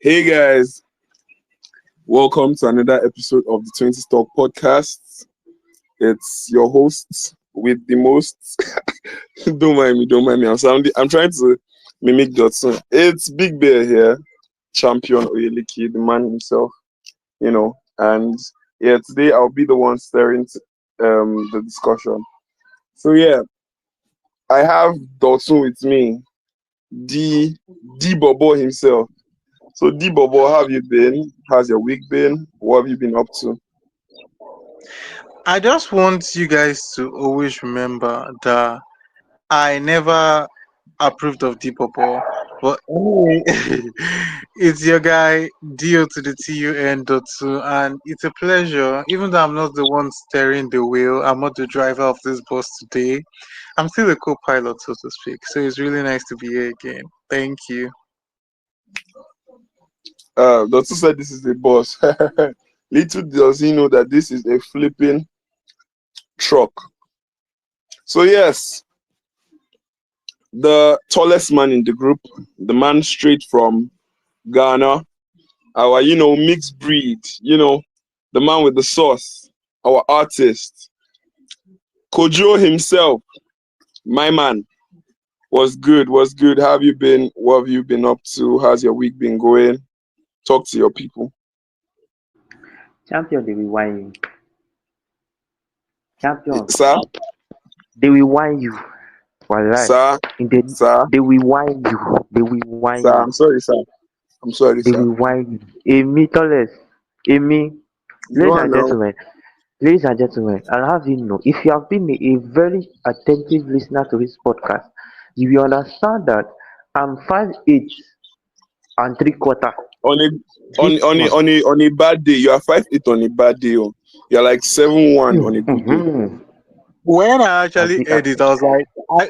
Hey guys, welcome to another episode of the 20 Talk podcast. It's your host with the most. Don't mind me. I'm trying to mimic Dotson. It's Big Bear here, champion Oyeliki, the man himself, And yeah, today I'll be the one steering the discussion. So yeah, I have Dotson with me, D Bobo himself. So, D Bobo, how have you been? How's your week been? What have you been up to? I just want you guys to always remember that I never approved of Deepopo. But anyway, it's your guy Dio to the TUN.2, and it's a pleasure. Even though I'm not the one steering the wheel, I'm not the driver of this bus today. I'm still a co-pilot, so to speak. So it's really nice to be here again. Thank you. Dotsu said this is the boss. Little does he know that this is a flipping truck. So yes, the tallest man in the group, the man straight from Ghana, our mixed breed, the man with the sauce, our artist, Kojo himself, my man. Was good? How have you been? What have you been up to? How's your week been going? Talk to your people. Champion, they will whine you. Champion, Sir? they will whine you. Wallahi. Sir? Sir? They will whine you. They will whine Sir, you. I'm sorry, sir. They will whine you. Amy Toles. Amy. Ladies and gentlemen, I'll have you know, if you have been a very attentive listener to this podcast, you will understand that I'm 5'8" and 3/4. On a bad day, you are 5'8" on a bad day. Oh. You're like 7'1" on a good day. When I actually heard it, I was like,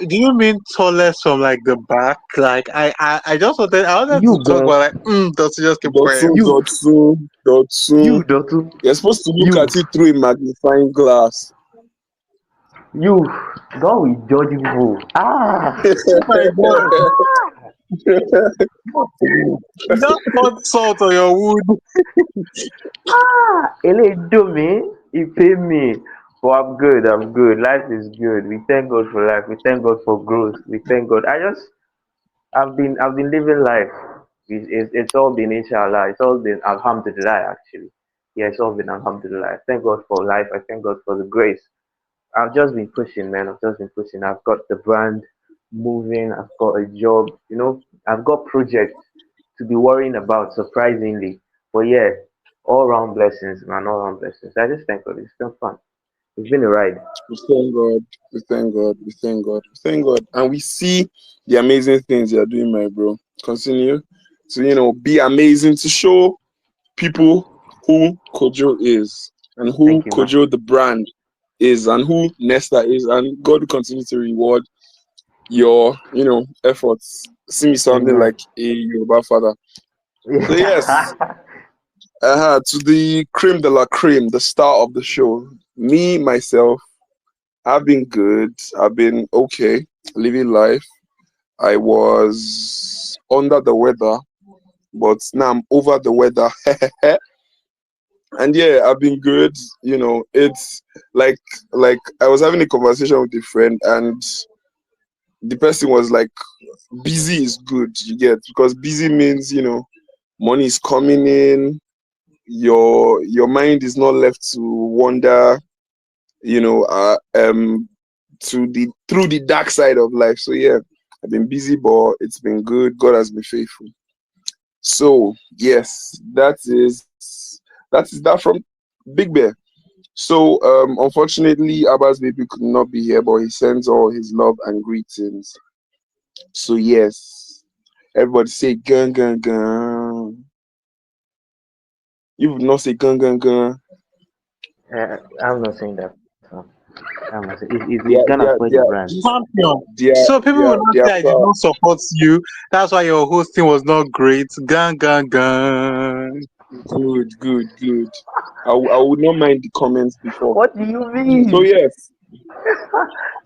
"Do you mean tallest from like the back?" Like I just wanted to talk, but Dotsu just keep quiet. Dotsu. You're supposed to look at it through a magnifying glass. You, God will judge you. Oh my God. Just put salt on your wood. Ele do me, he pay me. Oh, I'm good. Life is good. We thank God for life. We thank God for growth. We thank God. I've been living life. It's all been inshallah. It's all been alhamdulillah actually. Yeah, it's all been alhamdulillah. I thank God for life. I thank God for the grace. I've just been pushing, man. I've got the brand moving. I've got a job. I've got projects to be worrying about, surprisingly. But yeah, all round blessings, man. All round blessings. I just thank God. It's been fun. It's been a ride. We thank God. And we see the amazing things you're doing, my bro. Continue to, be amazing, to show people who Kojo is and who Kojo the brand is and who Nesta is, and God will continue to reward your, efforts. See me sounding like a Yoruba father. So yes, to the creme de la creme, the star of the show. Me, myself, I've been good. I've been okay, living life. I was under the weather, but now I'm over the weather. And yeah, I've been good. It's like I was having a conversation with a friend, and the person was like, busy is good, you get, because busy means, money is coming in, your mind is not left to wander, through the dark side of life. So yeah, I've been busy, but it's been good. God has been faithful. So yes, that is that from Big Bear. So unfortunately, Abba's baby could not be here, but he sends all his love and greetings. So yes, everybody say gun gun gun. You would not say gun gun gun. I'm not saying that. I'm not saying. It's gonna spoil the brand. Champion. So people will not say I did not support you. That's why your hosting was not great. Gun gun gun. Good. I would not mind the comments before. What do you mean? So yes.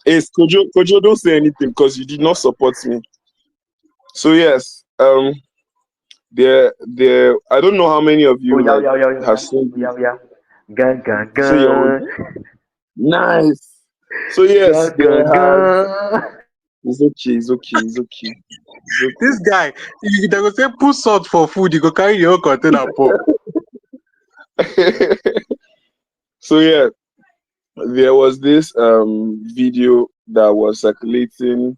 Yes, Kojo, don't say anything because you did not support me. So yes, there. I don't know how many of Oh you yeah, like yeah, yeah, yeah, have yeah. seen Oh this. yeah, yeah. Gun, gun, So yeah, gun. nice. So yes, Gun, there gun, has. gun. It's okay. It's okay. It's okay. It's This okay. guy, they go say put salt for food, you go carry your own container pour. So yeah, there was this video that was circulating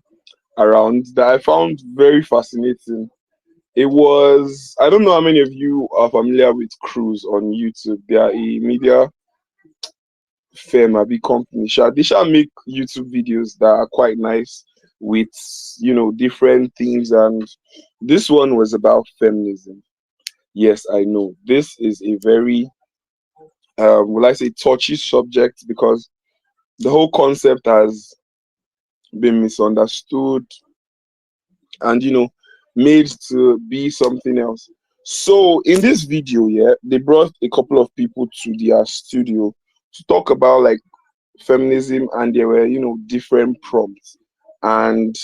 around that I found very fascinating. It was, I don't know how many of you are familiar with Cruise on YouTube. They are a media firm, a big company. They shall make YouTube videos that are quite nice with, different things. And this one was about feminism. Yes, I know. This is a very, will I say, touchy subject because the whole concept has been misunderstood and made to be something else. So in this video, yeah, they brought a couple of people to their studio to talk about like feminism, and there were different prompts. And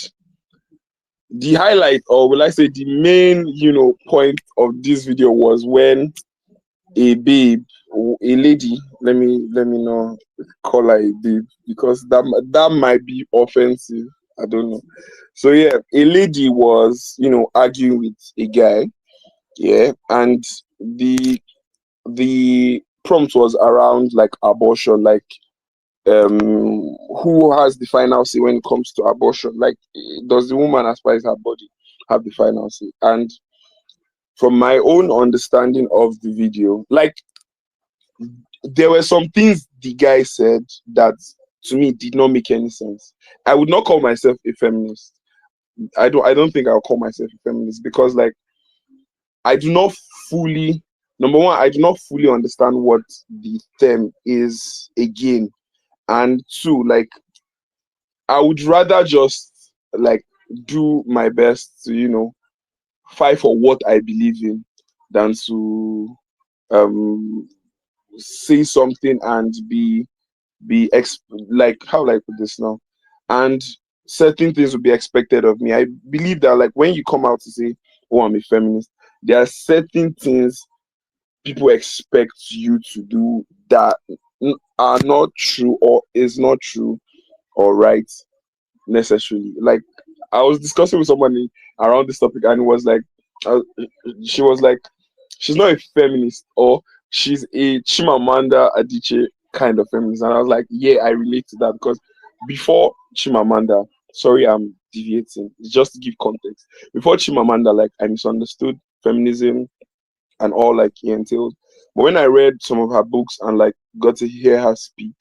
the highlight, or will I say the main point of this video, was when a babe, a lady, let me not call her a babe because that might be offensive. I don't know. So yeah, a lady was arguing with a guy, yeah, and the the prompt was around like abortion, like who has the final say when it comes to abortion, like does the woman as far as her body have the final say. And from my own understanding of the video, like there were some things the guy said that to me did not make any sense. I would not call myself a feminist. I don't think I'll call myself a feminist because like I do not fully, number one, I do not fully understand what the term is again. And two, like I would rather just like do my best to, fight for what I believe in than to um say something and like how will I put this now? And certain things will be expected of me. I believe that like when you come out to say, "Oh, I'm a feminist," there are certain things people expect you to do that are not true or is not true or right necessarily. Like I was discussing with somebody around this topic, and it was like, uh, she was like, she's not a feminist, or she's a Chimamanda Adichie kind of feminist. And I was like, yeah, I relate to that because before Chimamanda, sorry, I'm deviating, just to give context. Before Chimamanda, like I misunderstood feminism and all like it entailed. But when I read some of her books and like got to hear her speak,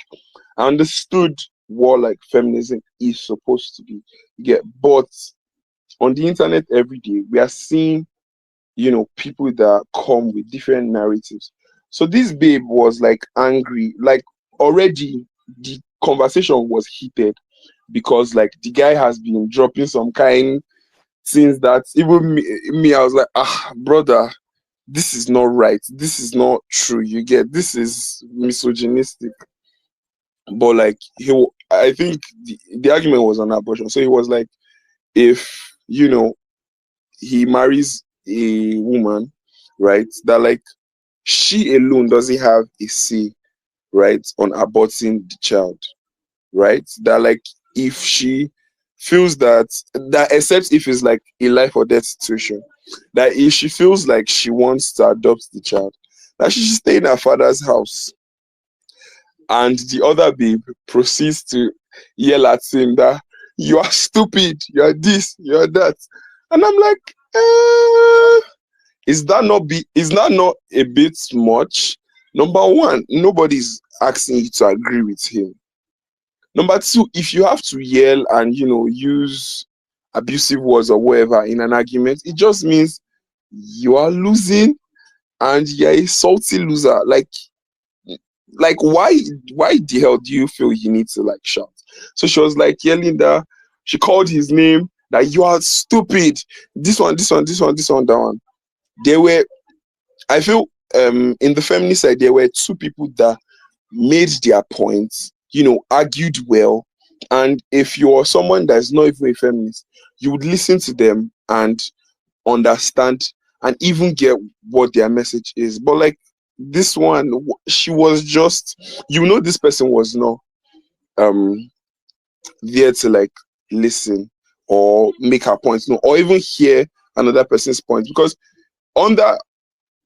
I understood what like feminism is supposed to be. Yeah, but on the internet every day, we are seeing people that come with different narratives. So this babe was like angry, like already the conversation was heated because like the guy has been dropping some kind things that even me I was like, brother, this is not right, this is not true, you get, this is misogynistic. But like I think the argument was on abortion. So he was like, if he marries a woman, right, that like she alone doesn't have a say, right, on aborting the child, right, that like if she feels that except if it's like a life or death situation, that if she feels like she wants to adopt the child, that she should stay in her father's house. And the other babe proceeds to yell at him that you are stupid, you are this, you are that. And I'm like, is that not a bit much? Number one, nobody's asking you to agree with him. Number two, if you have to yell and use abusive words or whatever in an argument, it just means you are losing and you're a salty loser. Like why the hell do you feel you need to like shout? So she was like yelling that she called his name, that you are stupid, this one, that one. There were, I feel, in the feminist side, there were two people that made their points, argued well. And if you're someone that's not even a feminist, you would listen to them and understand and even get what their message is. But like this one, she was just, this person was not um there to like listen or make her points, no, or even hear another person's point. Because on that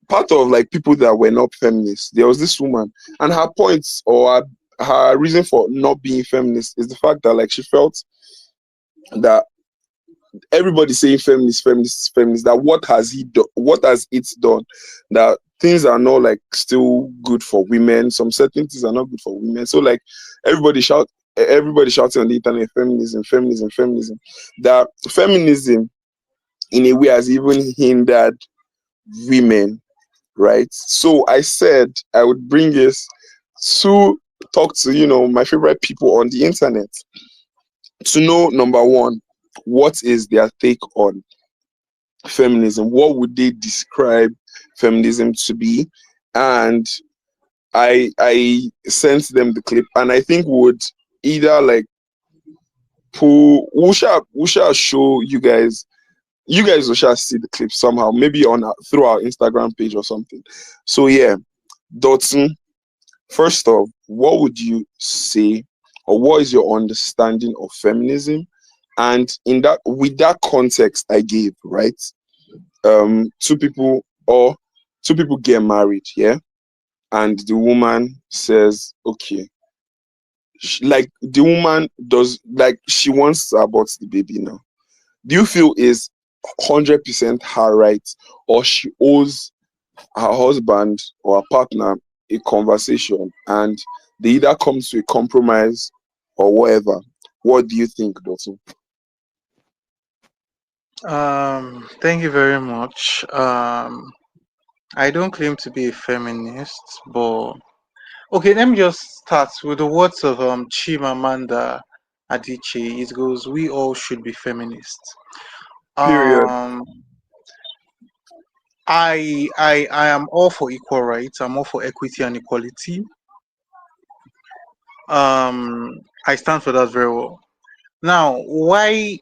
part of like people that were not feminists, there was this woman, and her points or her reason for not being feminist is the fact that like she felt that everybody saying feminist, feminist, feminist, that what has it done, that things are not like still good for women, some certain things are not good for women. So like everybody shouting on the internet, feminism, feminism, feminism, that feminism in a way has even hindered women, right? So I said I would bring this to talk to my favorite people on the internet to know, number one, what is their take on feminism, what would they describe feminism to be. And I sent them the clip, and I think would either like we shall show you guys. You guys will shall see the clip somehow, maybe through our Instagram page or something. So yeah, Dotson, first off, what would you say, or what is your understanding of feminism? And with that context I gave, right? Two people get married, yeah, and the woman says, okay, like the woman does, like she wants to abort the baby now. Do you feel is 100% her right, or she owes her husband or her partner a conversation and they either come to a compromise or whatever? What do you think, Dotson? Thank you very much. I don't claim to be a feminist, but okay, let me just start with the words of Chimamanda Adichie. It goes, "We all should be feminists." Period. Um, I am all for equal rights. I'm all for equity and equality. I stand for that very well. Now, why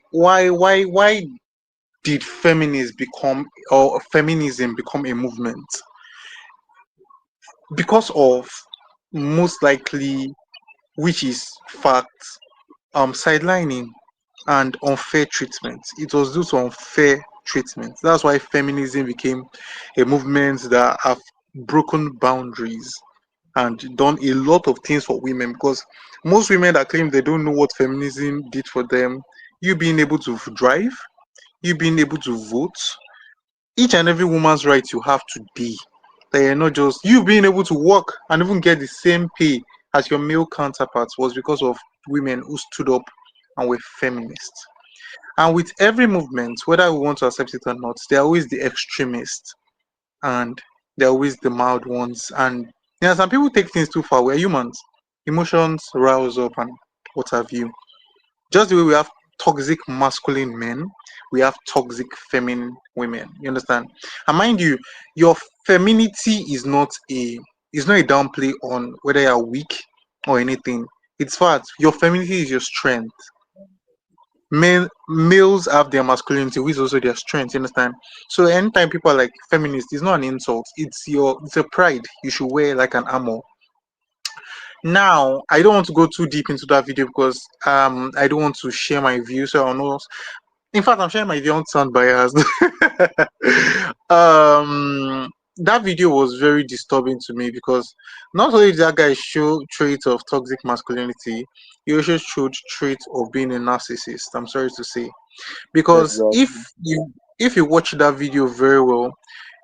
did feminism become a movement? Because of, most likely, which is fact, sidelining and unfair treatment. It was due to unfair treatment. That's why feminism became a movement that have broken boundaries and done a lot of things for women. Because most women that claim they don't know what feminism did for them, you being able to drive, you being able to vote, each and every woman's right you have today. They are not just you being able to work and even get the same pay as your male counterparts was because of women who stood up and were feminists. And with every movement, whether we want to accept it or not, they're always the extremists and they're always the mild ones. And some people take things too far. We're humans. Emotions rouse up and what have you. Just the way we have toxic masculine men, we have toxic feminine women. You understand? And mind you, your femininity is not a downplay on whether you're weak or anything. It's fact. Your femininity is your strength. Males have their masculinity, which is also their strength. You understand? So anytime people are like feminist, it's not an insult. It's a pride you should wear like an armor. Now, I don't want to go too deep into that video because I don't want to share my views. So I'll know. In fact, I'm sharing my view. I don't sound biased. That video was very disturbing to me because not only did that guy show traits of toxic masculinity, he also showed traits of being a narcissist. I'm sorry to say, because if Exactly. you watch that video very well,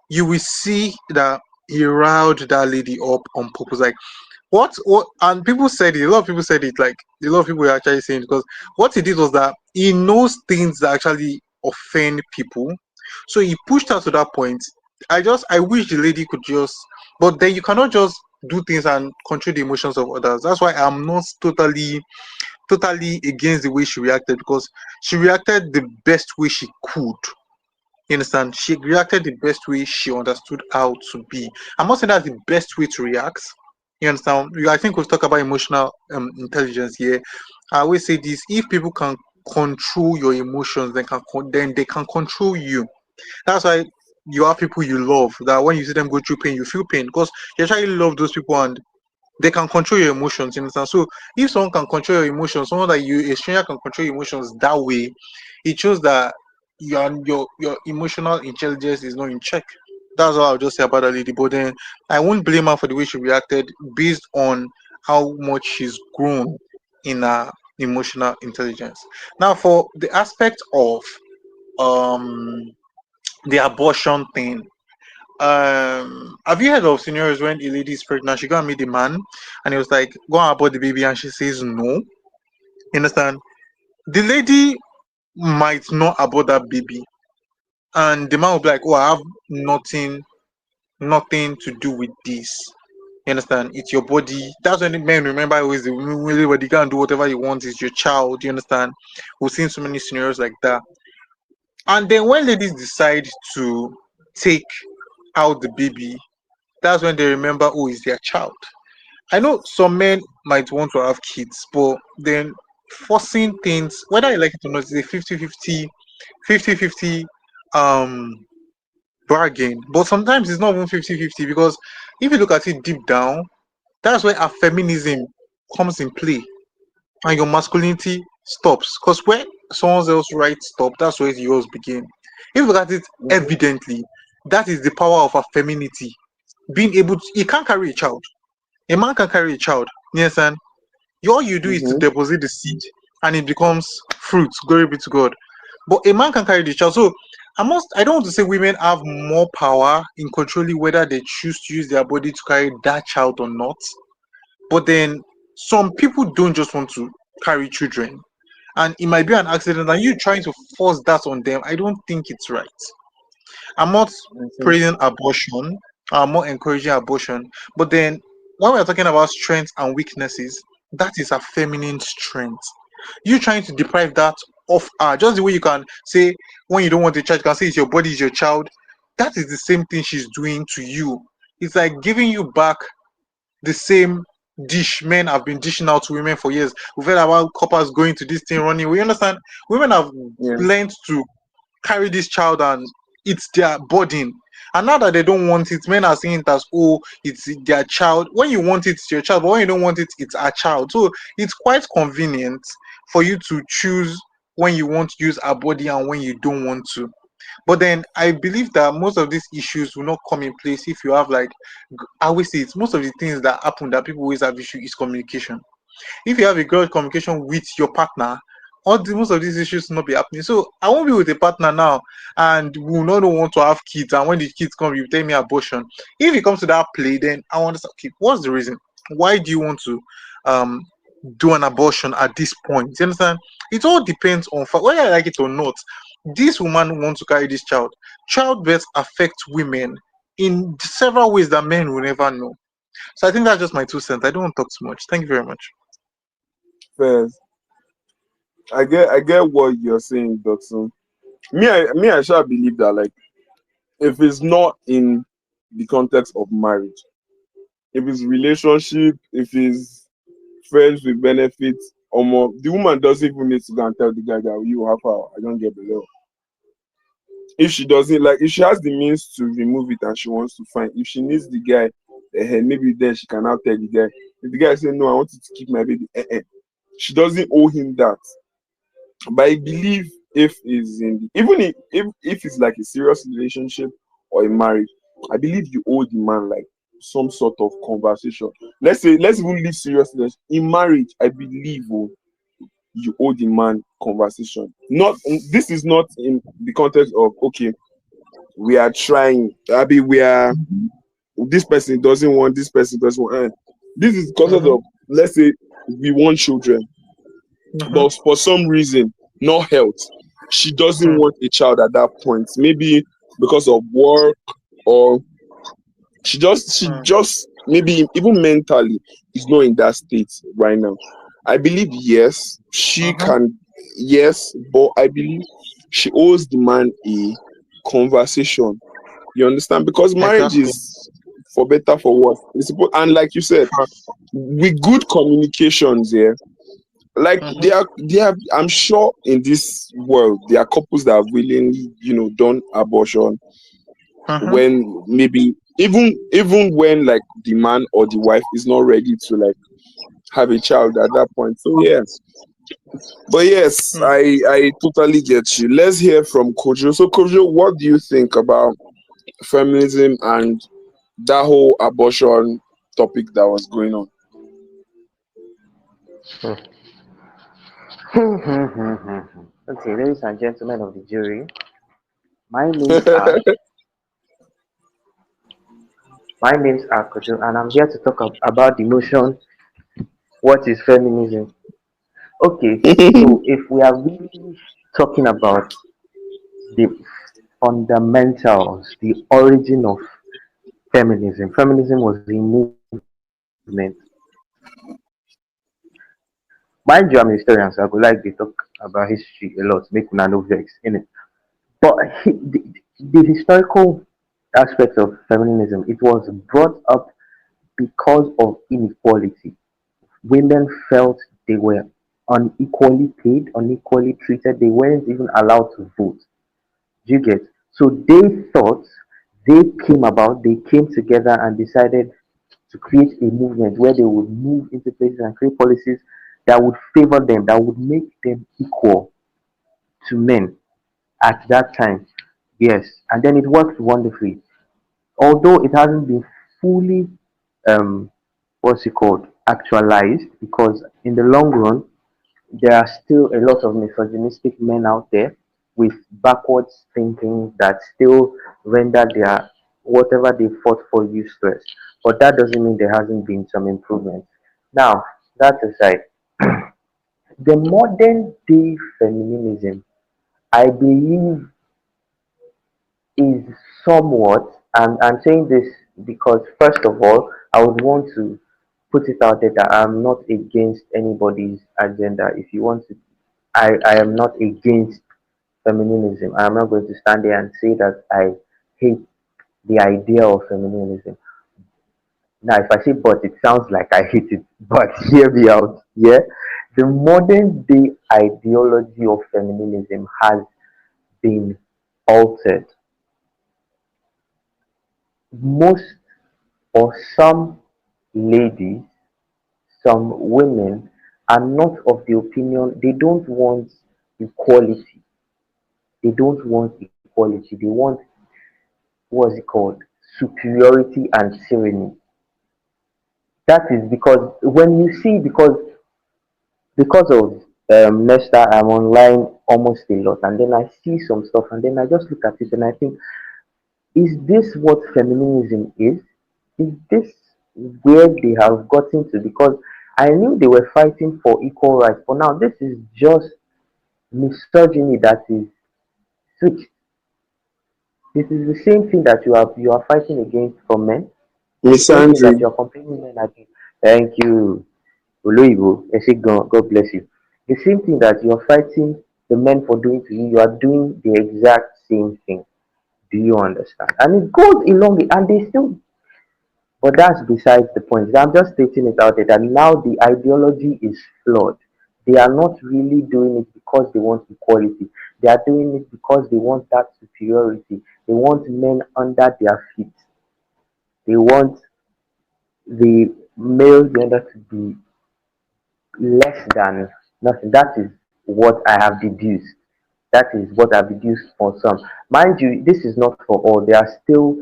you will see that he riled that lady up on purpose. Like what and people said it, a lot of people said it, like a lot of people were actually saying it, because what he did was that he knows things that actually offend people, so he pushed her to that point. I wish the lady could just, but then you cannot just do things and control the emotions of others. That's why I'm not totally against the way she reacted, because she reacted the best way she could. You understand? She reacted the best way she understood how to be. I'm not saying that's the best way to react. You understand? I think we've talked about emotional intelligence here. I always say this: if people can control your emotions, then they can control you. That's why. you have people you love that when you see them go through pain, you feel pain because you actually love those people and they can control your emotions. You understand? So if someone can control your emotions, someone that a stranger can control your emotions that way, it shows that your emotional intelligence is not in check. That's all I'll just say about that lady. But then I won't blame her for the way she reacted based on how much she's grown in her emotional intelligence. Now, for the aspect of um the abortion thing, have you heard of scenarios when a lady is pregnant, she go and meet the man, and he was like, "Go and abort the baby," and she says no. You understand? The lady might not abort that baby, and the man will be like, "Oh, I have nothing to do with this." You understand? It's your body. That's when the men remember always the everybody can do whatever you want. It's your child. You understand? We've seen so many scenarios like that. And then when ladies decide to take out the baby, that's when they remember, oh, it's their child. I know some men might want to have kids, but then forcing things, whether you like it or not, is a 50-50 um bargain. But sometimes it's not even 50-50 because if you look at it deep down, that's where our feminism comes in play and your masculinity stops. Because where someone else's rights stop, that's where yours begin. If you look at it Mhm. evidently, that is the power of our femininity. Being able to, you can't carry a child. A man can carry a child. You understand? All you do is to Mm-hmm. deposit the seed and it becomes fruit. Glory be to God. But a man can carry the child. So I don't want to say women have more power in controlling whether they choose to use their body to carry that child or not. But then some people don't just want to carry children. And it might be an accident and you trying to force that on them. I don't think it's right. I'm not Mhm. praising abortion. I'm not encouraging abortion. But then when we're talking about strengths and weaknesses, that is a feminine strength. You trying to deprive that of her, just the way you can say when you don't want a child, you can say it's your body, is your child. That is the same thing she's doing to you. It's like giving you back the same dish men have been dishing out to women for years. We've heard about couples going to this thing running. We understand women have Yeah. learned to carry this child and it's their burden. And now that they don't want it, men are seeing it as, oh, it's their child. When you want it, it's your child, but when you don't want it, it's a child. So it's quite convenient for you to choose when you want to use a body and when you don't want to. But then I believe that most of these issues will not come in place if you have like I always say it's most of the things that happen that people always have issue is communication. If you have a good communication with your partner, most of these issues will not be happening. So I won't be with a partner now and we will not want to have kids. And when the kids come, you tell me abortion. If it comes to that play, then I want to say, okay, what's the reason? Why do you want to um do an abortion at this point? You understand? It all depends on whether I like it or not. This woman wants to carry this child. Childbirth affects women in several ways that men will never know. So I think that's just my 2 cents. I don't want to talk too much. Thank you very much. First, I get what you're saying, Dotson. I shall believe that like if it's not in the context of marriage, if it's relationship, if it's friends with benefits, or more, the woman doesn't even need to go and tell the guy that you have power. I don't get below. If she doesn't like, if she has the means to remove it and she wants to find, if she needs the guy, maybe then she can now tell the guy. If the guy say no, I want you to keep my baby, she doesn't owe him that. But I believe if is in even if it's like a serious relationship or a marriage, I believe you owe the man like some sort of conversation. Let's even leave seriousness in marriage. I believe you owe the man conversation. Not this is not in the context of okay, we are trying. I mean, we are this person doesn't want this person doesn't want. This is the context Mm-hmm. of let's say we want children, Mm-hmm. but for some reason, not health, she doesn't want a child at that point. Maybe because of work or she just maybe even mentally is not in that state right now. I believe yes, she Mm-hmm. can yes, but I believe she owes the man a conversation. You understand? Because marriage Exactly. is for better for worse. And like you said, with good communications here, like Mm-hmm. they are I'm sure in this world there are couples that have willingly, done abortion Mm-hmm. when maybe even when like the man or the wife is not ready to like have a child at that point. So yeah, but yes, Mm. I totally get you. Let's hear from Kojo. So Kojo, what do you think about feminism and that whole abortion topic that was going on? Okay, ladies and gentlemen of the jury, my names are my names are Kojo, and I'm here to talk about the notion what is feminism. Okay, so if we are really talking about the fundamentals, the origin of feminism was a movement. Mind you, I'm a historian, so I go like they talk about history a lot, make una no vex in it. But the historical aspect of feminism, it was brought up because of inequality. Women felt they were unequally paid, unequally treated. They weren't even allowed to vote. Do you get? So they came together and decided to create a movement where they would move into places and create policies that would favor them, that would make them equal to men at that time. Yes, and then it worked wonderfully. Although it hasn't been fully um what's it called actualized, because in the long run there are still a lot of misogynistic men out there with backwards thinking that still render their whatever they fought for useless. But that doesn't mean there hasn't been some improvement. Now, that aside, the modern day feminism, I believe, is somewhat, and I'm saying this because, first of all, I would want to put it out there that I'm not against anybody's agenda. If you want to, I am not against feminism. I'm not going to stand there and say that I hate the idea of feminism. Now, if I say but, it sounds like I hate it. But hear me out. Yeah, the modern day ideology of feminism has been altered. Most or some ladies, some women are not of the opinion they don't want equality. They don't want equality. They want what's it called? Superiority and tyranny. That is because when you see because of Nesta, I'm online almost a lot, and then I see some stuff, and then I just look at it and I think, is this what feminism is? Is this where they have gotten to? Because I knew they were fighting for equal rights, but now this is just misogyny that is switched. This is the same thing that you are fighting against for men. The same thing that Misandry. you are complaining men against. Thank you, Oloibo. I say God bless you. The same thing that you are fighting the men for doing to you, you are doing the exact same thing. Do you understand? And it goes along, and they still. But that's besides the point. I'm just stating it out there that now the ideology is flawed. They are not really doing it because they want equality. They are doing it because they want that superiority. They want men under their feet. They want the male gender to be less than nothing. That is what I have deduced. That is what I've deduced for some. Mind you, this is not for all. There are still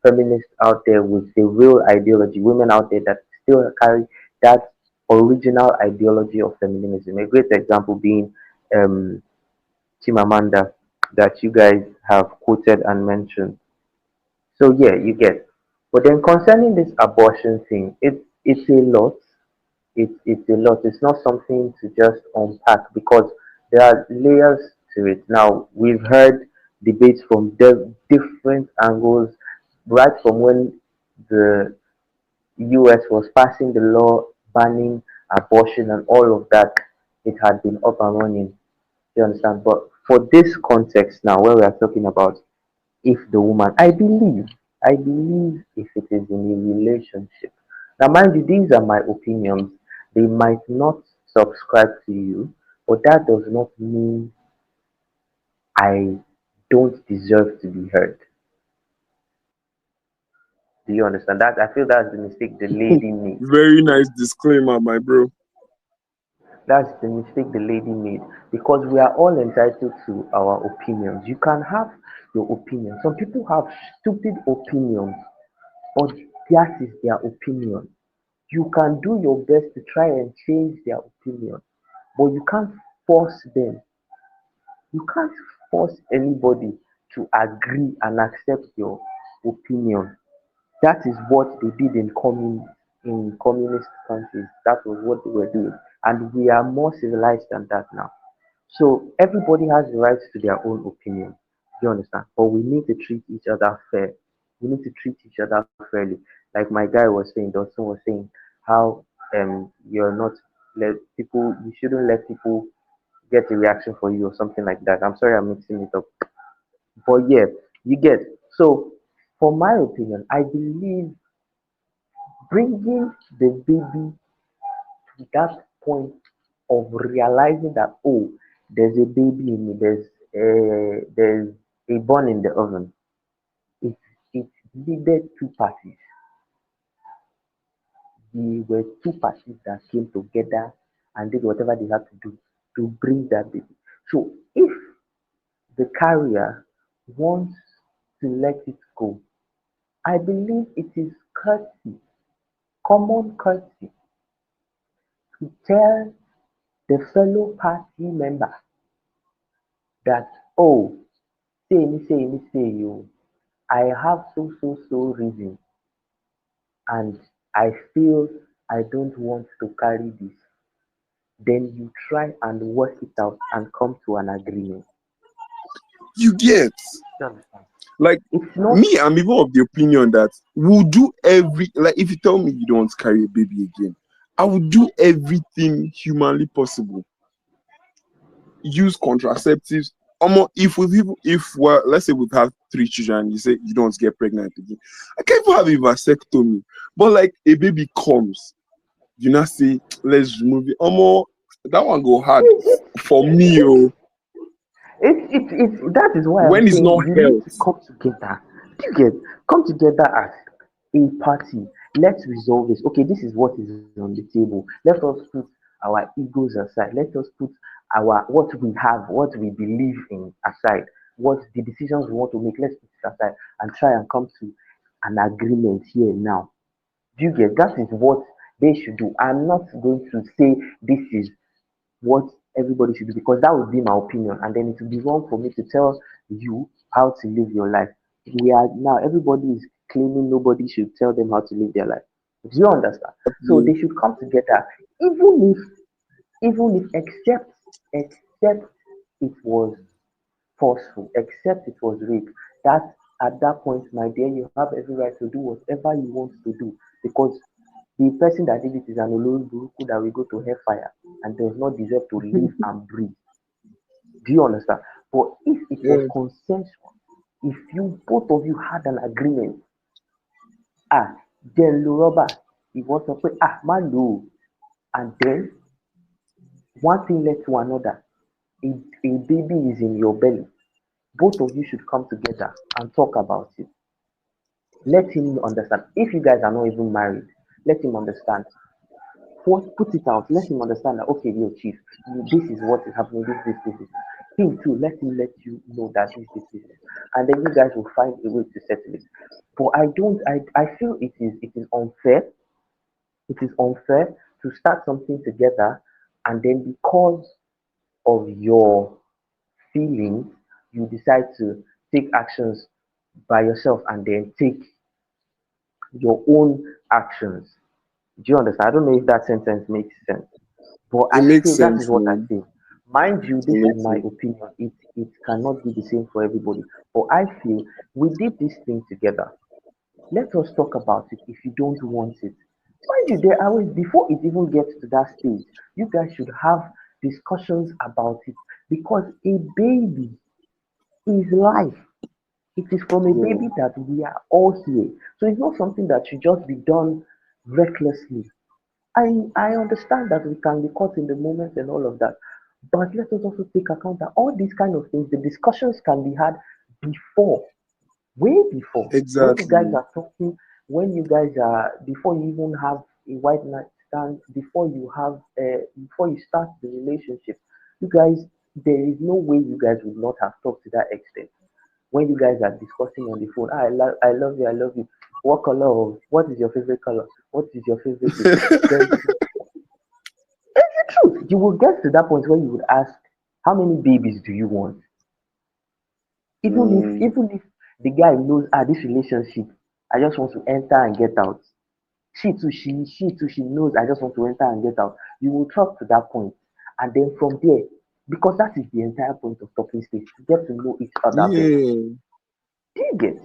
feminists out there with the real ideology, women out there that still carry that original ideology of feminism. A great example being um, Chimamanda, that you guys have quoted and mentioned. So yeah, you get. But then concerning this abortion thing, it's a lot. It's a lot. It's not something to just unpack because there are layers to it. Now we've heard debates from different angles, right from when the US was passing the law banning abortion and all of that. It had been up and running. You understand? But for this context now, where we are talking about if the woman, I believe if it is in a relationship. Now, mind you, these are my opinions. They might not subscribe to you, but that does not mean I don't deserve to be heard. Do you understand that? I feel that's the mistake the lady made. Very nice disclaimer, my bro. That's the mistake the lady made, because we are all entitled to our opinions. You can have your opinion. Some people have stupid opinions, but that is their opinion. You can do your best to try and change their opinion, but you can't force them. You can't force anybody to agree and accept your opinion. That is what they did in communist countries. That was what they were doing. And we are more civilized than that now. So everybody has the right to their own opinion. Do you understand? But we need to treat each other fair. We need to treat each other fairly. Like my guy was saying, Dawson was saying how you're not let people you shouldn't let people get a reaction for you or something like that. I'm sorry I'm mixing it up. But yeah, you get. So for my opinion, I believe bringing the baby to that point of realizing that, oh, there's a baby in me, there's a bun in the oven. It it needed two parties. There were two parties that came together and did whatever they had to do to bring that baby. So if the carrier wants to let it go, I believe it is courtesy, common courtesy, to tell the fellow party member that, oh, say you, I have so reason, and I feel I don't want to carry this. Then you try and work it out and come to an agreement. You get. You understand? Like It's not. me, I'm even of the opinion that we'll do like if you tell me you don't want to carry a baby again, I will do everything humanly possible. Use contraceptives. If well, let's say we've had 3 children, you say you don't want to get pregnant again. I can't even have a vasectomy. But like a baby comes, you not say let's remove it. That one go hard for me, oh. It's that is why I'm When it's saying not you need to health. come together. Do you get? Come together as a party. Let's resolve this. Okay, this is what is on the table. Let us put our egos aside. Let us put our what we have, what we believe in aside, what the decisions we want to make. Let's put it aside and try and come to an agreement here now. Do you get? That is what they should do. I'm not going to say this is what everybody should do, because that would be my opinion, and then it would be wrong for me to tell you how to live your life. We are now everybody is claiming nobody should tell them how to live their life. Do you understand? So they should come together, even if except it was forceful, except it was rape. That at that point, my dear, you have every right to do whatever you want to do, because the person that did it is an Olori Buruku that will go to hellfire and does not deserve to live and breathe. Do you understand? But if it was Yeah. consensual, if you both of you had an agreement, ah, then Loroba, he was to say, ah, man, no. And then one thing led to another. A baby is in your belly. Both of you should come together and talk about it. Let him understand. If you guys are not even married, let him understand. Put it out. Let him understand that, okay, yo, chief, this is what is happening. This. Him too. Let him let you know that this. And then you guys will find a way to settle it. But I don't. I feel it is unfair. It is unfair to start something together, and then because of your feelings, you decide to take actions by yourself, and then take your own actions. Do you understand? I don't know if that sentence makes sense. But It I makes feel that is sense, what I man. feel. Mind you, It this is makes my sense. opinion. It cannot be the same for everybody. But I feel we did this thing together. Let us talk about it if you don't want it. Mind you, there are ways before it even gets to that stage. You guys should have discussions about it, because a baby is life. It is from a Yeah. baby that we are all here. So it's not something that should just be done recklessly. I understand that we can be caught in the moment and all of that, but let us also take account that all these kind of things, the discussions can be had before, way before. When you guys Exactly. are talking, when you guys are, before you even have a white night stand, before you start the relationship, you guys, there is no way you guys would not have talked to that extent. When you guys are discussing on the phone, ah, I love you, I love you. What color of, what is your favorite color? What is your favorite this? Then truth, you will get to that point where you would ask, how many babies do you want? Mm, Even if the guy knows, ah, this relationship, I just want to enter and get out. She knows, I just want to enter and get out. You will talk to that point, and then from there, because that is the entire point of talking stage, to get to know each other better. yeah. Do you get?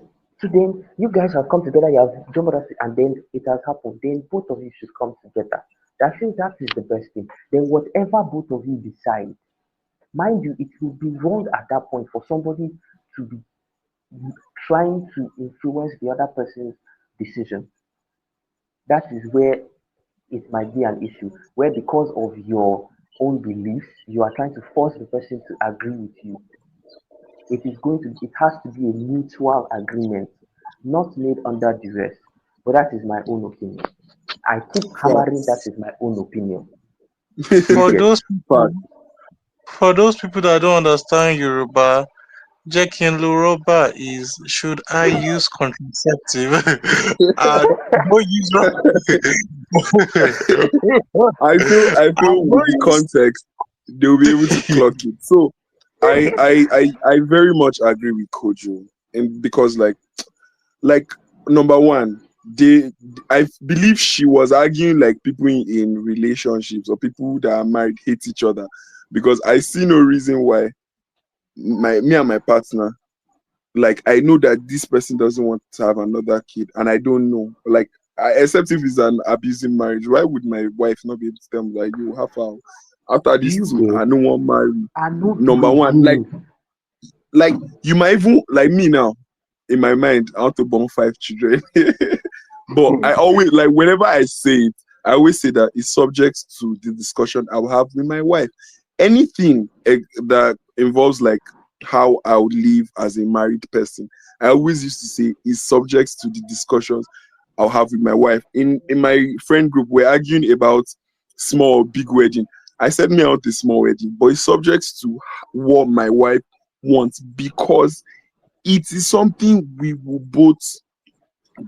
So then you guys have come together, you have joined us, and then it has happened. Then both of you should come together. I think that is the best thing. Then whatever both of you decide, mind you, it will be wrong at that point for somebody to be trying to influence the other person's decision. That is where it might be an issue, where because of your own beliefs, you are trying to force the person to agree with you. It has to be a mutual agreement, not made under duress. But that is my own opinion. I keep hammering that Facts. is my own opinion. Do you For get? those people, Facts. for those people that don't understand Yoruba, Jekin Luroba is should I use contraceptive? And don't use I feel with don't the use context they'll be able to clock it. So I very much agree with Kojo. And because like number one, they I believe she was arguing like people in relationships or people that are married hate each other. Because I see no reason why my me and my partner, like I know that this person doesn't want to have another kid, and I don't know. Like, except if it's an abusing marriage, why would my wife not be able to tell me like, you have after Do these you two, get? I don't want marry. I know be Number one, again. like you might even like me now. In my mind, I want to born 5 children, but I always like whenever I say it, I always say that it's subject to the discussion I will have with my wife. Anything that involves like how I would live as a married person, I always used to say is subject to the discussions I'll have with my wife. In my friend group, we're arguing about small or big wedding. I said me I want a small wedding, but it's subject to what my wife wants because it is something we will both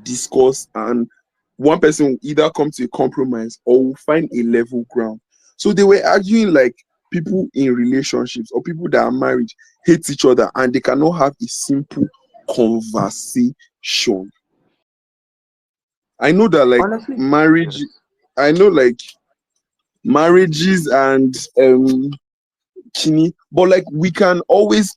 discuss, and one person will either come to a compromise or will find a level ground. So they were arguing like people in relationships or people that are married hate each other and they cannot have a simple conversation. I know that like Honestly, marriage, yes. I know like marriages and kidney, but like we can always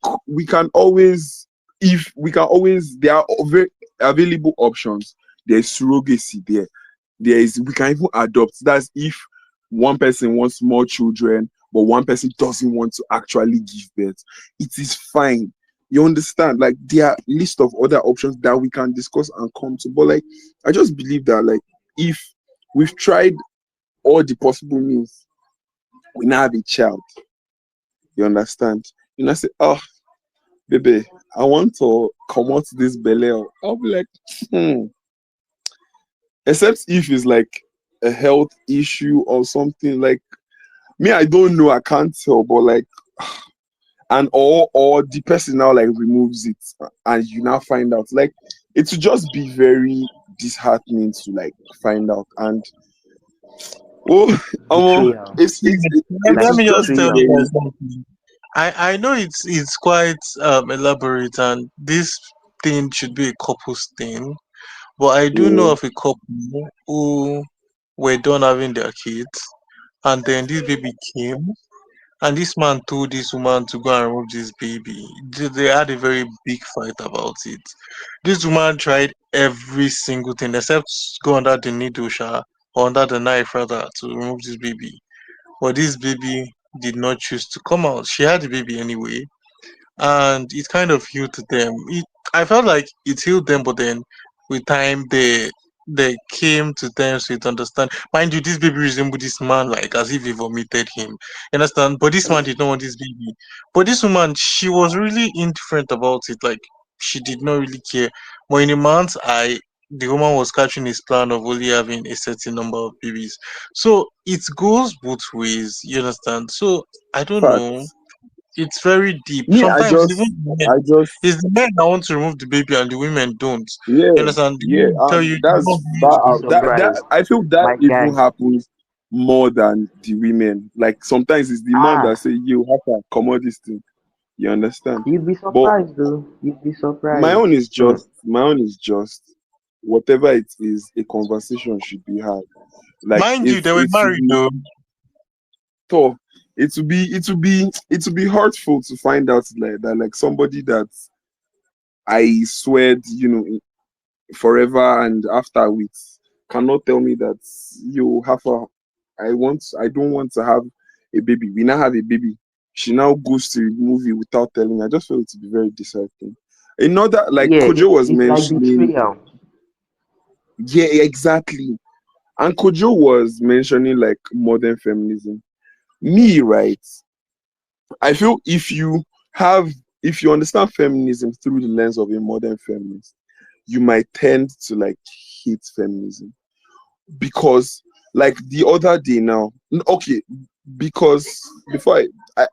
there are very available options. There's surrogacy there. There is we can even adopt. That's if one person wants more children but one person doesn't want to actually give birth. It is fine. You understand? Like there are list of other options that we can discuss and come to. But like I just believe that like if we've tried all the possible means, we now have a child. You understand? You know, say, oh, baby, I want to come out this belly. I'll be like, hmm. Except if it's like a health issue or something. Like me, I don't know, I can't tell, but like, and or the person now like removes it, and you now find out. Like, it would just be very disheartening to like find out. And oh, Betrayal. it let Like is me just just tell you betrayal. guys very something. I know it's quite elaborate and this thing should be a couple's thing, but I do know yeah. of a couple who were done having their kids and then this baby came and this man told this woman to go and remove this baby. They had a very big fight about it. This woman tried every single thing except go under the needle, or under the knife rather, to remove this baby. But this baby did not choose to come out. She had the baby anyway, and it kind of healed them. I felt like it healed them, but then with time they came to terms with understand. Mind you, this baby resembled this man like as if he vomited him. You understand? But this man did not want this baby. But this woman, she was really indifferent about it. Like she did not really care. But in a man's eye, the woman was catching his plan of only having a certain number of babies. So it goes both ways, you understand? So I don't know. Facts. It's very deep. Me, Sometimes even the men, I just, it's the men that want to remove the baby and the women don't. yeah, You understand? The yeah. women tell you That's don't be You'd far be out. That surprised, I feel that my even guy. happens more than the women. Like sometimes it's the man that Ah, say, "You have to come out this thing." You understand? you'd be But surprised though. You'd be my surprised. own is Hmm. just, whatever it is, a conversation should be had. Like mind you, they were it should married be though. tough. It would be hurtful to find out like that, like somebody that I swear, forever and after with cannot tell me that you have a I don't want to have a baby. We now have a baby. She now goes to the movie without telling me. I just feel it to be very disheartening. Another like Yeah, Kojo was it's like mentioning, betrayal. yeah, exactly. And Kojo was mentioning like modern feminism. Me, right? I feel if you understand feminism through the lens of a modern feminist, you might tend to like hate feminism because like the other day now, okay, because before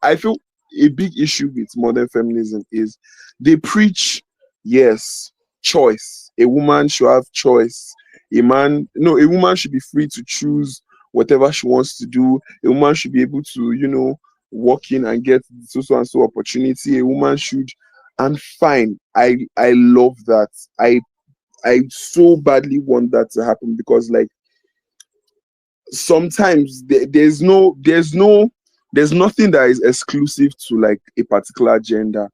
I feel a big issue with modern feminism is they preach, yes, choice. A woman should have choice. A man, no, a woman should be free to choose whatever she wants to do. A woman should be able to, walk in and get so and so opportunity. A woman should, and fine. I love that. I so badly want that to happen because like sometimes there's nothing that is exclusive to like a particular gender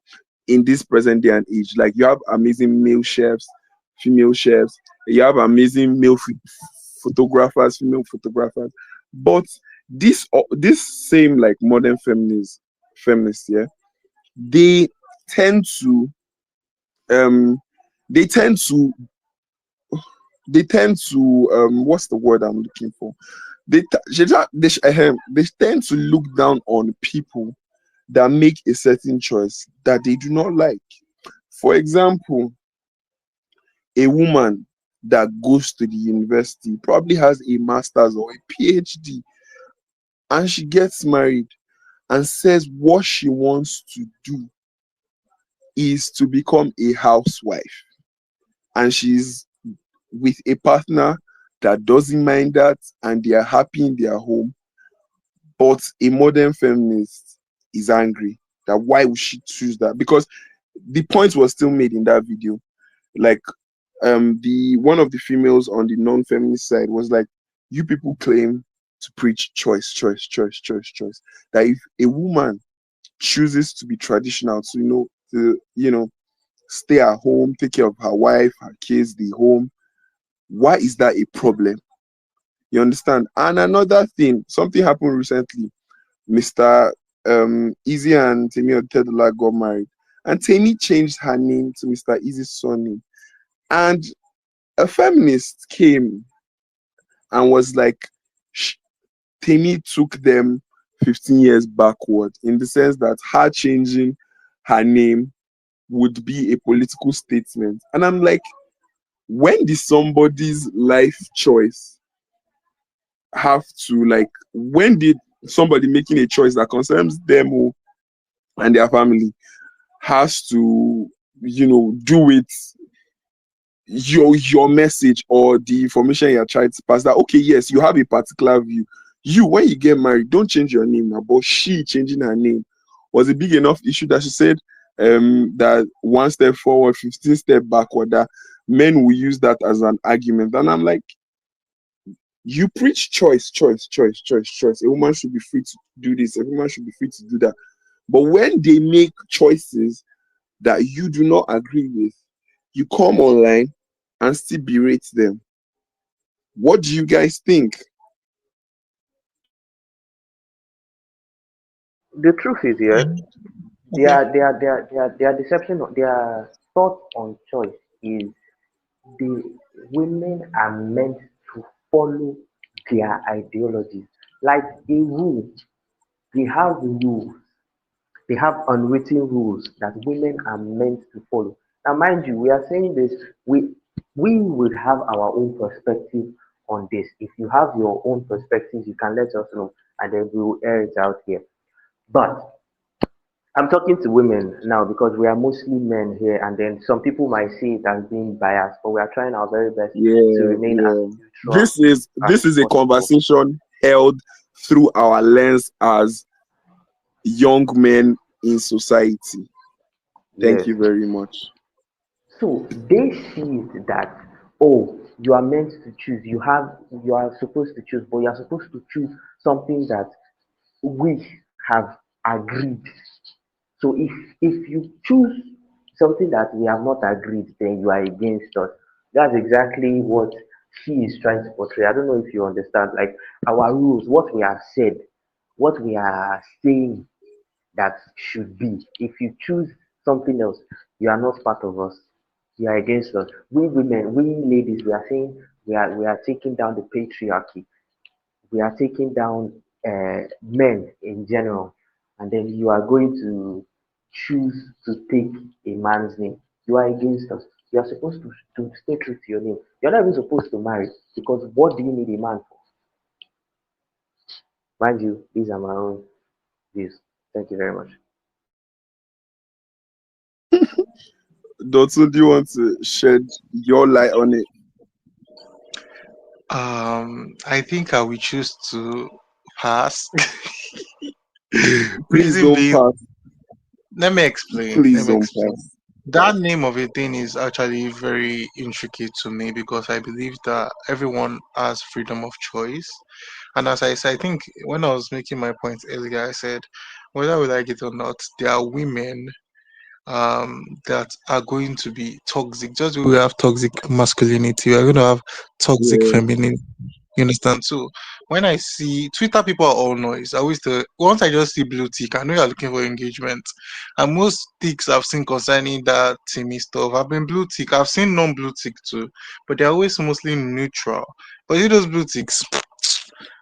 in this present day and age. Like you have amazing male chefs, female chefs, you have amazing photographers, female photographers, but this same like modern feminists, yeah, they tend to um they tend to what's the word I'm looking for, they tend to look down on people that make a certain choice that they do not like. For example, a woman that goes to the university probably has a master's or a PhD and she gets married and says what she wants to do is to become a housewife, and she's with a partner that doesn't mind that and they are happy in their home. But a modern feminist is angry that why would she choose that? Because the point was still made in that video. Like the one of the females on the non-feminist side was like, you people claim to preach choice, choice, choice, choice, choice. That if a woman chooses to be traditional, to stay at home, take care of her wife, her kids, the home, why is that a problem? You understand? And another thing, something happened recently. Mr. Easy and Temi Otedola got married, and Temi changed her name to Mr. Easy's surname. And a feminist came and was like, Temi took them 15 years backward in the sense that her changing her name would be a political statement. And I'm like, when did somebody's life choice have to like? When did somebody making a choice that concerns them and their family has to do with your message or the information you're trying to pass? That okay, yes, you have a particular view. You, when you get married, don't change your name now. But she changing her name was a big enough issue that she said that one step forward, 15 step backward, that men will use that as an argument. And I'm like, you preach choice, choice, choice, choice, choice. A woman should be free to do this, a woman should be free to do that. But when they make choices that you do not agree with, you come online and still berate them. What do you guys think? The truth is, Yeah. yeah, Okay. their deception, their thought on choice is the women are meant to follow their ideologies. Like a rule, they have rules. They have unwritten rules that women are meant to follow. Now, mind you, we are saying this. we would have our own perspective on this. If you have your own perspectives, you can let us know, and then we will air it out here. But I'm talking to women now because we are mostly men here, and then some people might see it as being biased, but we are trying our very best to Yeah, remain as yeah. neutral as This is a possible. conversation held through our lens as young men in society. Thank Yes. you very much. So they see it that, oh, you are meant to choose. You are supposed to choose, but you are supposed to choose something that we have agreed. So if you choose something that we have not agreed, then you are against us. That's exactly what she is trying to portray. I don't know if you understand. Like our rules, what we have said, what we are saying that should be. If you choose something else, you are not part of us. You are against us. We women, we ladies, we are saying we are taking down the patriarchy. We are taking down men in general, and then you are going to choose to take a man's name. You are against us. You are supposed to stay true to your name. You're not even supposed to marry because what do you need a man for? Mind you, these are my own views. Thank you very much. Dotun, do you want to shed your light on it? I think I will choose to pass. Please Reason don't being, pass. let me explain. Let Please me don't explain. pass. That name of a thing is actually very intricate to me because I believe that everyone has freedom of choice. And as I said, I think when I was making my point earlier, I said, whether we like it or not, there are women that are going to be toxic. Just the way we have toxic masculinity, we are going to have toxic Yeah, femininity. You understand? So when I see Twitter, people are all noise. I always tell, once I just see blue tick, I know you're looking for engagement. And most ticks I've seen concerning that Timmy stuff have been blue tick. I've seen non-blue tick too, but they're always mostly neutral. But see those blue ticks,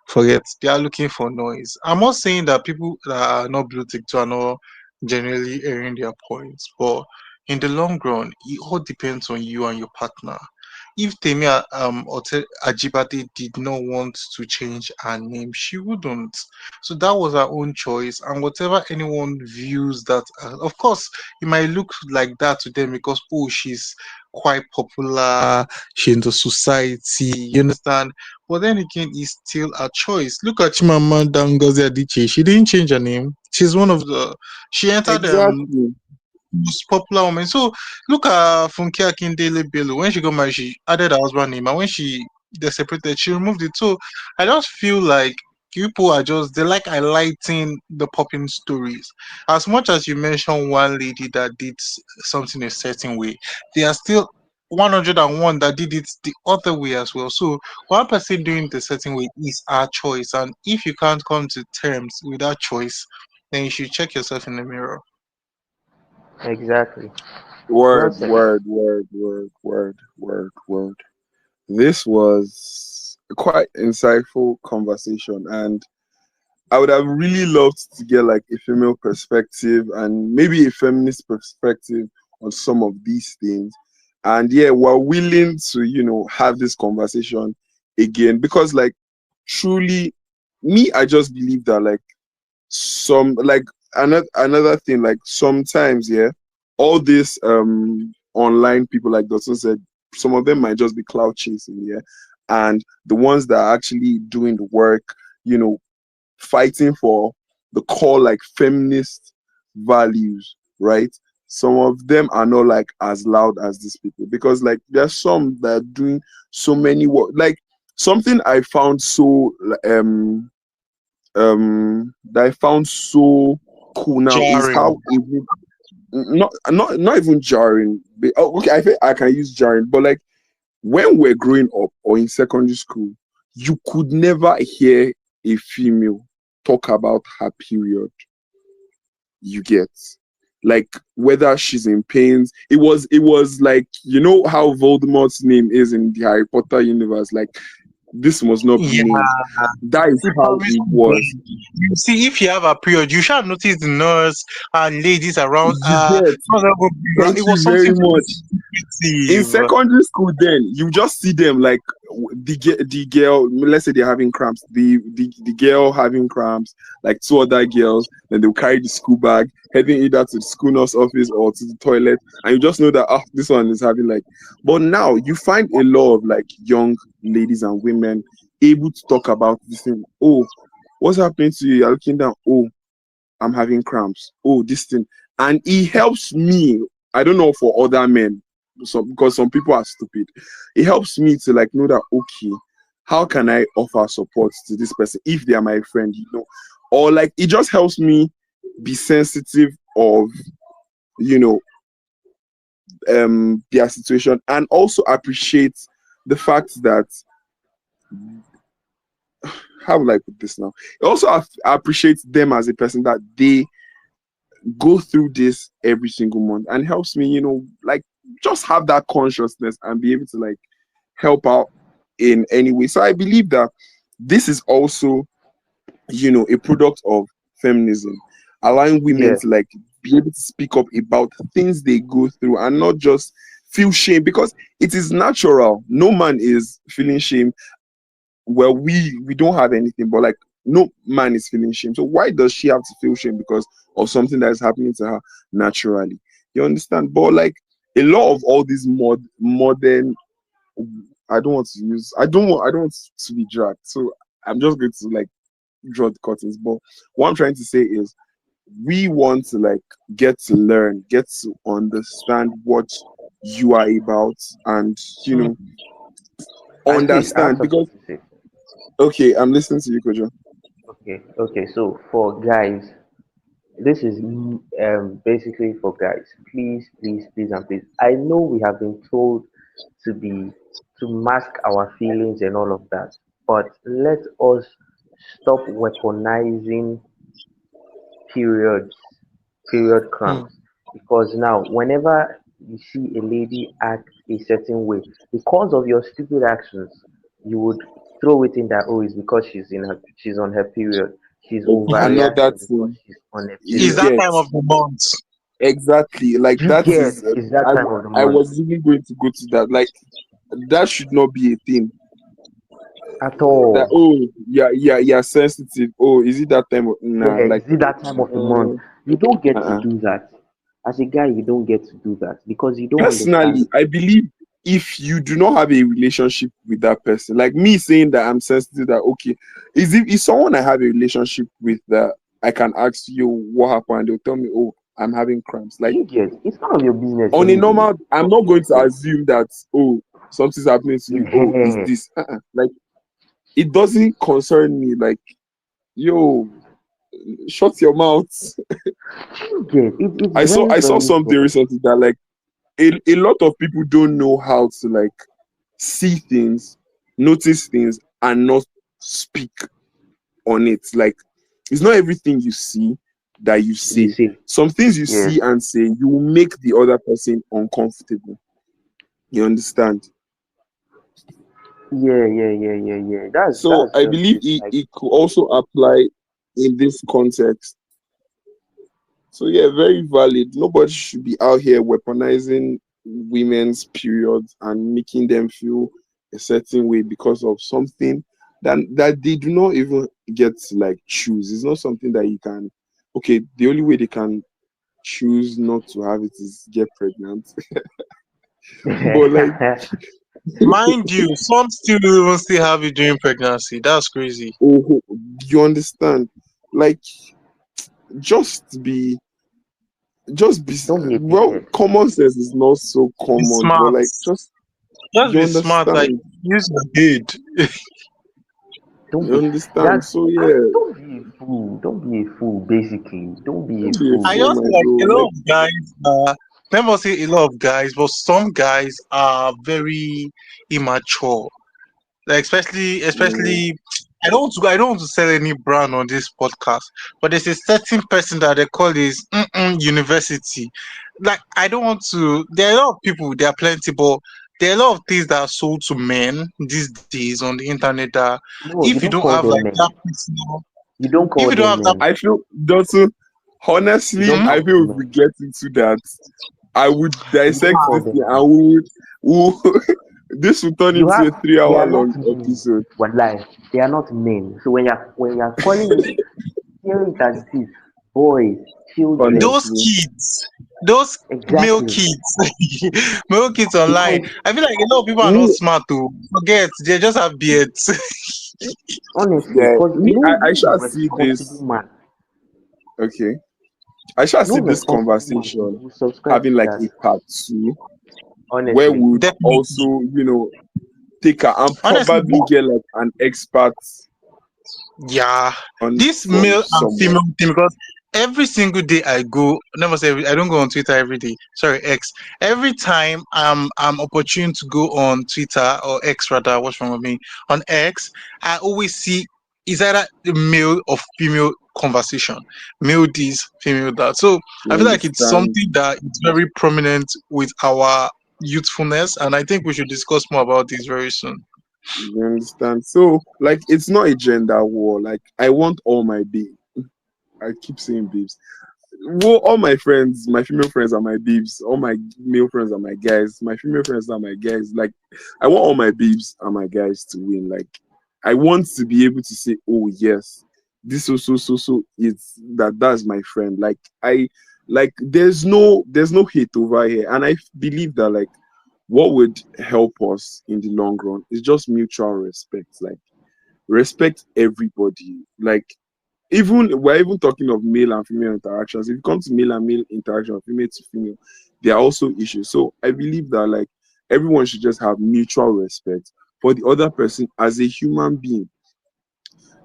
forget they are looking for noise. I'm not saying that people that are not blue tick too are not generally airing their points, but in the long run, it all depends on you and your partner. If Temi Ajibade did not want to change her name, she wouldn't. So that was her own choice. And whatever anyone views that, of course, it might look like that to them because, oh, she's quite popular, she's in the society, you understand? But then again, it's still a choice. Look at Chimamanda Ngozi Adichie. She didn't change her name. She's one of the. She entered exactly. most popular woman. So look at Funke Akindele Bello. When she got married, she added her husband name, and when they separated, she removed it. So I just feel like people are just they like highlighting the popping stories. As much as you mentioned one lady that did something a certain way, there are still 101 that did it the other way as well. So one person doing the certain way is our choice, and if you can't come to terms with that choice, then you should check yourself in the mirror. Exactly. Well Word, said. word, word, word, word, word, word. This was a quite insightful conversation, and I would have really loved to get like a female perspective and maybe a feminist perspective on some of these things. And yeah, we're willing to, have this conversation again because like truly me, I just believe that like some like another thing, like sometimes, yeah, all this online people like Dawson said, some of them might just be cloud chasing, yeah. And the ones that are actually doing the work, you know, fighting for the core like feminist values, right? Some of them are not like as loud as these people because like there's some that are doing so many work. Like something I found so that I found so cool now is Jarring. how even not even jarring. Okay, I think I can use jarring, but like when we're growing up or in secondary school, you could never hear a female talk about her period. You get like whether she's in pains. It was like how Voldemort's name is in the Harry Potter universe. Like this must not be Yeah, named. That is it how always it was. you see if you have a period, you shall notice the nurse and ladies around You get. it Thank was you something very much. In sensitive. secondary school, then you just see them like the girl. Let's say they're having cramps. The girl having cramps, like two other girls. Then they'll carry the school bag, heading either to the school nurse office or to the toilet, and you just know that this one is having like. But now you find a lot of like young ladies and women able to talk about this thing. Oh, what's happening to you? You're looking down. Oh, I'm having cramps. Oh, this thing. And it helps me. I don't know for other men, because some people are stupid. It helps me to like know that, okay, how can I offer support to this person if they are my friend, or like it just helps me be sensitive of, you know, their situation, and also appreciate the fact that, how will I put this now? It also appreciate them as a person, that they go through this every single month, and helps me, like just have that consciousness and be able to like help out in any way. So I believe that this is also, a product of feminism, allowing women Yeah. to like be able to speak up about things they go through and not just feel shame, because it is natural. No man is feeling shame. Well, we don't have anything, but like no man is feeling shame. So why does she have to feel shame because of something that is happening to her naturally? You understand? But like a lot of all these modern, I don't want to be dragged. So I'm just going to like draw the curtains. But what I'm trying to say is, we want to like get to learn, get to understand what you are about, and Mm. And please, I have understand, something because to say. okay, I'm listening to you, Kojo. Okay. So for guys, this is basically for guys. Please, and please. I know we have been told to be to mask our feelings and all of that, but let us stop weaponizing periods, period Mm. cramps. Because now, whenever you see a lady act a certain way, because of your stupid actions, you would throw it in that, oh, it's because she's on her period. She's Okay, another overreacting because thing she's on her you Is period. that get. time of the month? Exactly, like Do you that get? is It's that time of the I month was even going to go to that. Like that should not be a thing. at That, all. oh, yeah, sensitive. Oh, is it that time nah, Yeah, like is it that time of the month? You don't get to uh-uh. do that. As a guy, you don't get to do that because you don't Personally, understand. I believe if you do not have a relationship with that person, like me saying that I'm sensitive, that okay, is someone I have a relationship with, that I can ask you what happened, and they'll tell me, oh, I'm having cramps. Do Like you get? It's none of your business on a anyway. normal, I'm not going to assume that, oh, something's happening to you. Oh, is Yeah. this? Like it doesn't concern me. Like, yo, shut your mouth. Do you get? It's I saw very, I saw very something wrong. recently that like a lot of people don't know how to like see things, notice things, and not speak on it. Like it's not everything you see that you You say. see? Some things you Yes. see and say, you will make the other person uncomfortable. You understand? Yeah. So That's I just believe it. Like, it could also apply in this context. So yeah, very valid. Nobody should be out here weaponizing women's periods and making them feel a certain way because of something that they do not even get to like choose. It's not something that you can. Okay, the only way they can choose not to have it is get pregnant. But like, Mind you, some still even still have it during pregnancy. That's crazy. oh, you understand? Like, just be, just be. don't be a Well, dickhead. common sense is not so Be common, but smart. like, just Just you be smart. Like understand. use your head. Don't You be understand? that's So yeah, don't be a fool. Don't be a fool, basically. Don't be a don't be a I fool. fool, just my feel like bro. a lot Like, of guys let me say a lot of guys, but some guys are very immature. Like mm, especially I don't want to sell any brand on this podcast, but there's a certain person that they call is university. Like I don't want to. There are a lot of people. There are plenty, but there are a lot of things that are sold to men these days on the internet. That No, if you you don't don't call have them like men. that personal, You don't if call you don't them have that, men. I feel, Dotun, You honestly, don't hmm? I call feel them if we men. get into that, I would You don't dissect have this thing them. and this will turn You into have a they 3 hour are not long men. episode. Wallahi, they are not men. So when you're calling it, hear it as it is. Boys, children, Those Honestly. kids, those male exactly. kids, male kids online. Because I feel like a lot of people are not Me, smart to forget. They just have beards. honestly, yeah, because me, I no shall see responsible this. man, Okay. I shall no see this responsible man conversation will subscribe having to like that. a part two where Honestly, we would Definitely. also, take her and Honestly, probably get like an expert yeah, on this from male and someone. female thing, because every single day I go, never say I don't go on Twitter every day. Sorry, X. Every time I'm opportune to go on Twitter or X rather, what's wrong with me? On X, I always see is either the male or female conversation. Male this, female that. So You I feel like it's understand? something that is very prominent with our youthfulness, and I think we should discuss more about this very soon. You understand? So like it's not a gender war. Like I want all my babes. I keep saying babes. Well, all my friends, my female friends are my babes. All my male friends are my guys. My female friends are my guys. Like, I want all my babes and my guys to win. Like, I want to be able to say, oh yes, this so it's that's my friend. Like there's no hate over here. And I believe that like what would help us in the long run is just mutual respect. Like respect everybody. Like even we're even talking of male and female interactions. If you come to male and male interaction, female to female, there are also issues. So I believe that like everyone should just have mutual respect for the other person as a human being.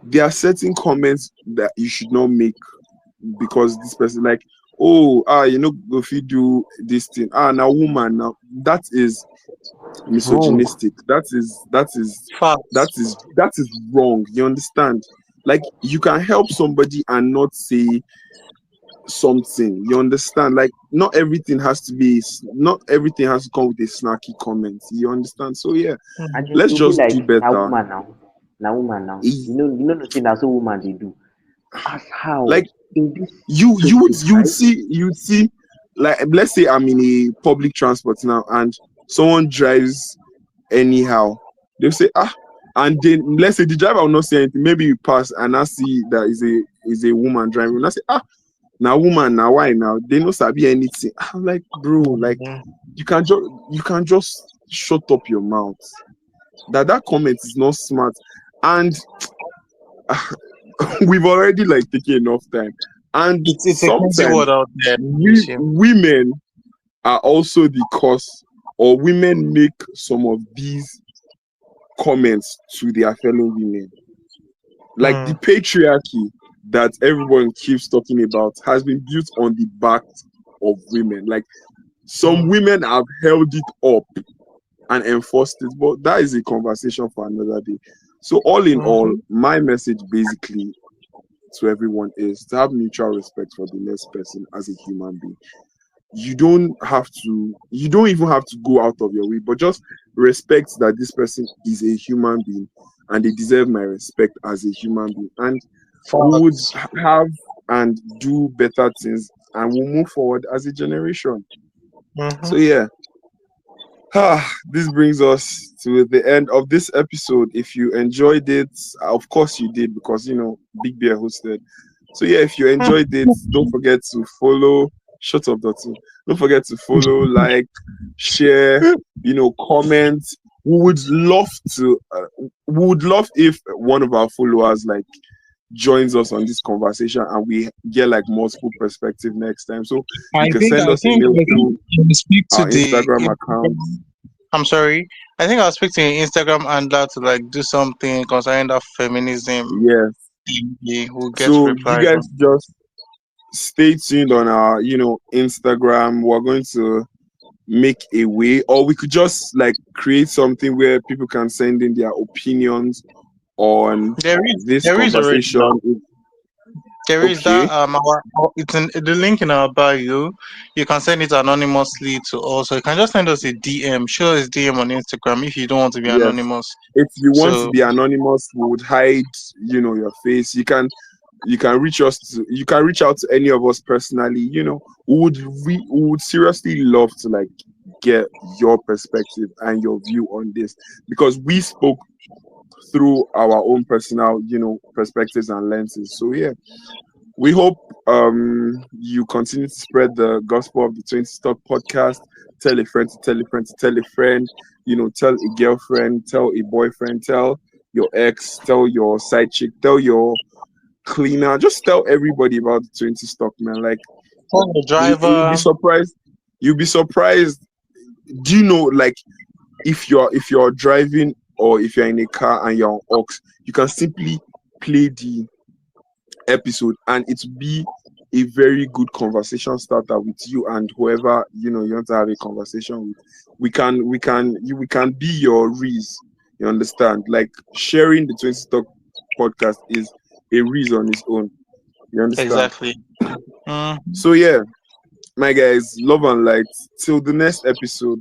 There are certain comments that you should not make because this person like, oh, if you do this thing, now woman, now that is it's wrong. misogynistic. That Facts. is wrong. You understand? Like you can help somebody and not say something. You understand? Like not everything has to come with a snarky comment. You understand? So yeah, And then let's you'll be just like, do better. now woman now. E- You know the thing that's what woman they do. As how Like in this you would see like let's say I'm in a public transport now and someone drives anyhow. They'll say and then let's say the driver will not say anything. Maybe you pass and I see that is a woman driving. And I say now woman now why now they no sabi anything. I'm like bro like Mhm. you can just shut up your mouth. That comment is not smart and we've already like taken enough time and It's a crazy sometimes world out there. women are also the cause or women make some of these comments to their fellow women. Like the Mm. patriarchy that everyone keeps talking about has been built on the back of women. Like some Mm. women have held it up and enforced it, but that is a conversation for another day. So all in all, Mhm. my message basically to everyone is to have mutual respect for the next person as a human being. You don't even have to go out of your way, but just respect that this person is a human being and they deserve my respect as a human being. And we would Facts. have and do better things and we'll move forward as a generation. So Mhm. yeah. This brings us to the end of this episode. If you enjoyed it, of course you did because Big Bear hosted. So yeah, if you enjoyed it, don't forget to follow. Shut up, Dotty. Don't forget to follow, like, share, comment. We would love to. We would love if one of our followers like joins us on this conversation and we get like multiple perspective next time. So you I can think send I us a think mail I think through you speak to our the Instagram account. Instagram. I'm sorry. I think I'll speak to your Instagram and that to like do something concerning that feminism Yes. thing. We'll get So you replies guys on. just stay tuned on our, Instagram. We're going to make a way, or we could just like create something where people can send in their opinions on this There is already now. conversation. There is that Okay. it's in the link in our bio. You can send it anonymously to us. So you can just send us a DM. Show us DM on Instagram if you don't want to be Yes. anonymous. If you want to So be anonymous, we would hide, your face. You can You can reach us you can reach out to any of us personally. We would seriously love to like get your perspective and your view on this, because we spoke through our own personal, perspectives and lenses. So yeah, we hope you continue to spread the gospel of the 20 Stock podcast. Tell a friend to tell a friend to tell a friend, tell a girlfriend, tell a boyfriend, tell your ex, tell your side chick, tell your cleaner, just tell everybody about the 20 Stock, man. Like, Tell the you'll be driver. surprised. You'll be surprised. Do you know, like, if you're driving or if you're in a car and you're on aux, you can simply play the episode and it will be a very good conversation starter with you and whoever you want to have a conversation with. We can be your reason. You understand? Like, sharing the 20 Stock podcast is a reason on its own. You understand? Exactly. Mm. So yeah, my guys, love and light. Till the next episode,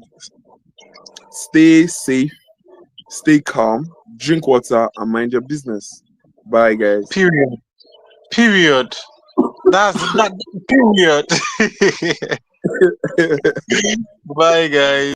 stay safe, stay calm, drink water, and mind your business. Bye, guys. Period. Period. That's that. Period. Bye, guys.